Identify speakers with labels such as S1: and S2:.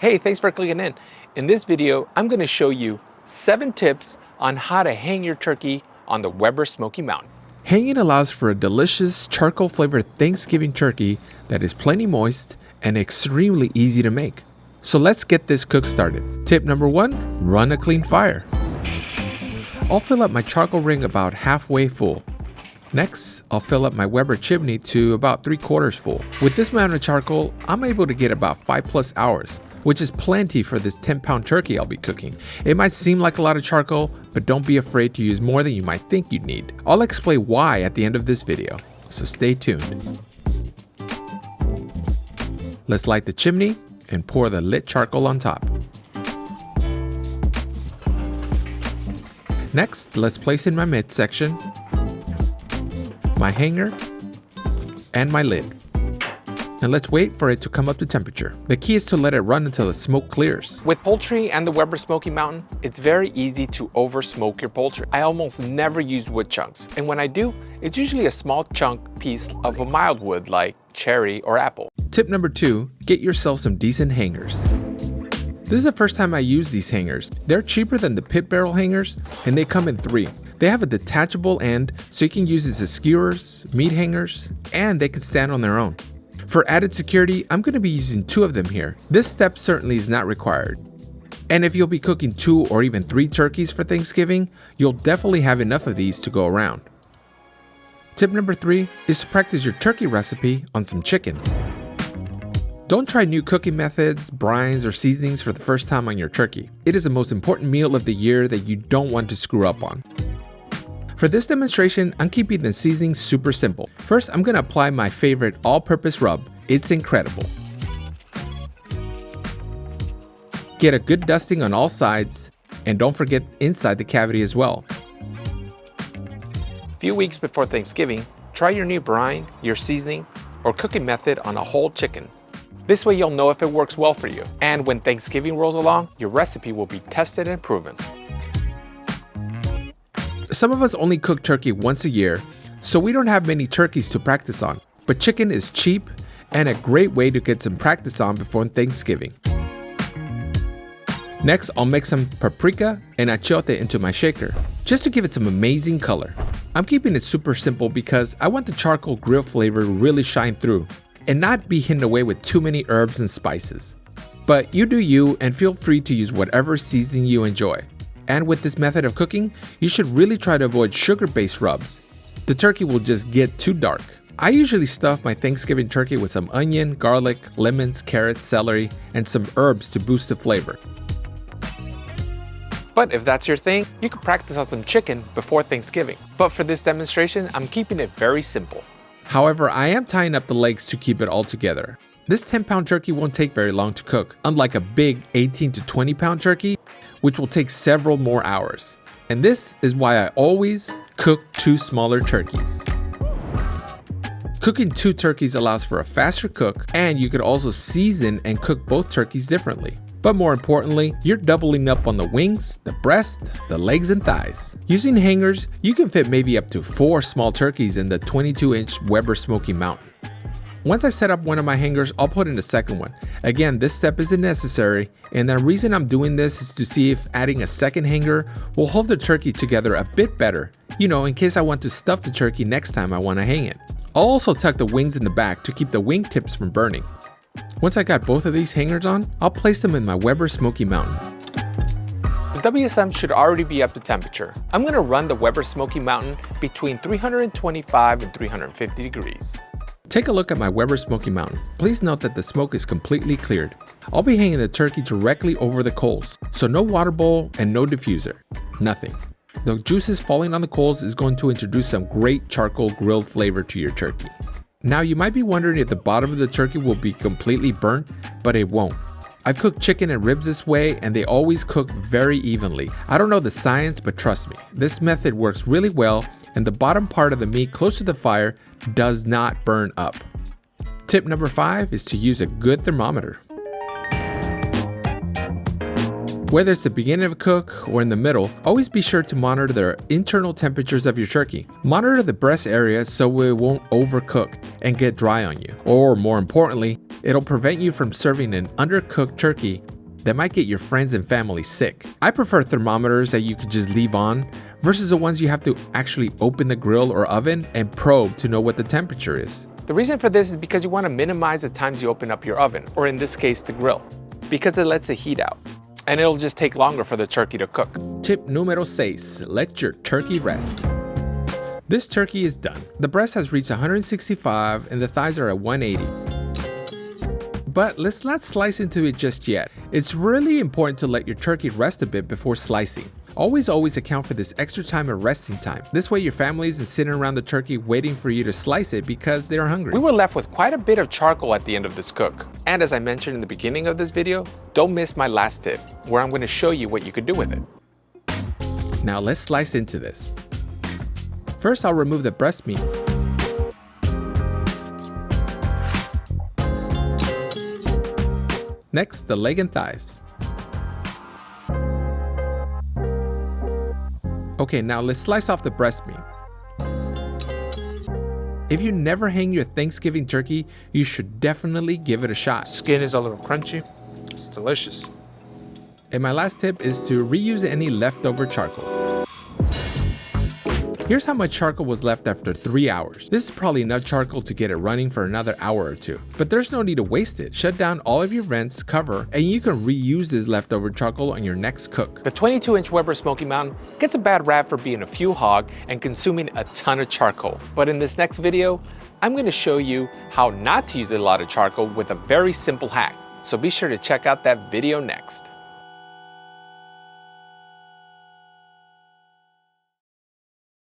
S1: Hey, thanks for clicking in. In this video, I'm going to show you 7 tips on how to hang your turkey on the Weber Smoky Mountain.
S2: Hanging allows for a delicious charcoal flavored Thanksgiving turkey that is plenty moist and extremely easy to make. So let's get this cook started. Tip number 1, run a clean fire. I'll fill up my charcoal ring about halfway full. Next, I'll fill up my Weber chimney to about 3/4 full. With this amount of charcoal, I'm able to get about 5+ hours, which is plenty for this 10-pound turkey I'll be cooking. It might seem like a lot of charcoal, but don't be afraid to use more than you might think you'd need. I'll explain why at the end of this video, so stay tuned. Let's light the chimney and pour the lit charcoal on top. Next, let's place in my midsection, my hanger, and my lid. And let's wait for it to come up to temperature. The key is to let it run until the smoke clears.
S1: With poultry and the Weber Smoky Mountain, it's very easy to over smoke your poultry. I almost never use wood chunks, and when I do, it's usually a small chunk piece of a mild wood like cherry or apple.
S2: Tip number 2, get yourself some decent hangers. This is the first time I use these hangers. They're cheaper than the pit barrel hangers, and they come in 3. They have a detachable end, so you can use this as skewers, meat hangers, and they can stand on their own. For added security, I'm going to be using 2 of them here. This step certainly is not required. And if you'll be cooking 2 or even 3 turkeys for Thanksgiving, you'll definitely have enough of these to go around. Tip number 3 is to practice your turkey recipe on some chicken. Don't try new cooking methods, brines, or seasonings for the first time on your turkey. It is the most important meal of the year that you don't want to screw up on. For this demonstration, I'm keeping the seasoning super simple. First, I'm going to apply my favorite all-purpose rub. It's incredible. Get a good dusting on all sides, and don't forget inside the cavity as well.
S1: A few weeks before Thanksgiving, try your new brine, your seasoning, or cooking method on a whole chicken. This way you'll know if it works well for you. And when Thanksgiving rolls along, your recipe will be tested and proven.
S2: Some of us only cook turkey once a year, so we don't have many turkeys to practice on. But chicken is cheap and a great way to get some practice on before Thanksgiving. Next, I'll mix some paprika and achiote into my shaker, just to give it some amazing color. I'm keeping it super simple because I want the charcoal grill flavor to really shine through and not be hidden away with too many herbs and spices. But you do you, and feel free to use whatever seasoning you enjoy. And with this method of cooking, you should really try to avoid sugar-based rubs. The turkey will just get too dark. I usually stuff my Thanksgiving turkey with some onion, garlic, lemons, carrots, celery, and some herbs to boost the flavor.
S1: But if that's your thing, you can practice on some chicken before Thanksgiving. But for this demonstration, I'm keeping it very simple.
S2: However, I am tying up the legs to keep it all together. This 10-pound turkey won't take very long to cook, unlike a big 18 to 20-pound turkey, which will take several more hours. And this is why I always cook 2 smaller turkeys. Cooking 2 turkeys allows for a faster cook, and you can also season and cook both turkeys differently. But more importantly, you're doubling up on the wings, the breast, the legs, and thighs. Using hangers, you can fit maybe up to 4 small turkeys in the 22-inch Weber Smoky Mountain. Once I've set up one of my hangers, I'll put in the second one. Again, this step isn't necessary, and the reason I'm doing this is to see if adding a second hanger will hold the turkey together a bit better, in case I want to stuff the turkey next time I want to hang it. I'll also tuck the wings in the back to keep the wing tips from burning. Once I got both of these hangers on, I'll place them in my Weber Smoky Mountain.
S1: The WSM should already be up to temperature. I'm going to run the Weber Smoky Mountain between 325 and 350 degrees.
S2: Take a look at my Weber Smoky Mountain. Please note that the smoke is completely cleared. I'll be hanging the turkey directly over the coals, so no water bowl and no diffuser. Nothing. The juices falling on the coals is going to introduce some great charcoal grilled flavor to your turkey. Now you might be wondering if the bottom of the turkey will be completely burnt, but it won't. I've cooked chicken and ribs this way, and they always cook very evenly. I don't know the science, but trust me, this method works really well, and the bottom part of the meat close to the fire does not burn up. Tip number 5 is to use a good thermometer. Whether it's the beginning of a cook or in the middle, always be sure to monitor the internal temperatures of your turkey. Monitor the breast area so it won't overcook and get dry on you. Or more importantly, it'll prevent you from serving an undercooked turkey that might get your friends and family sick. I prefer thermometers that you could just leave on versus the ones you have to actually open the grill or oven and probe to know what the temperature is.
S1: The reason for this is because you want to minimize the times you open up your oven, or in this case, the grill, because it lets the heat out, and it'll just take longer for the turkey to cook.
S2: Tip numero 6, let your turkey rest. This turkey is done. The breast has reached 165 and the thighs are at 180. But let's not slice into it just yet. It's really important to let your turkey rest a bit before slicing. Always account for this extra time of resting time. This way your family isn't sitting around the turkey waiting for you to slice it because they're hungry.
S1: We were left with quite a bit of charcoal at the end of this cook. And as I mentioned in the beginning of this video, don't miss my last tip, where I'm going to show you what you could do with it.
S2: Now let's slice into this. First, I'll remove the breast meat. Next, the leg and thighs. Okay, now let's slice off the breast meat. If you never hang your Thanksgiving turkey, you should definitely give it a shot.
S1: Skin is a little crunchy. It's delicious.
S2: And my last tip is to reuse any leftover charcoal. Here's how much charcoal was left after 3 hours. This is probably enough charcoal to get it running for another hour or two. But there's no need to waste it. Shut down all of your vents, cover, and you can reuse this leftover charcoal on your next cook.
S1: The 22-inch Weber Smoky Mountain gets a bad rap for being a fuel hog and consuming a ton of charcoal. But in this next video, I'm going to show you how not to use a lot of charcoal with a very simple hack. So be sure to check out that video next.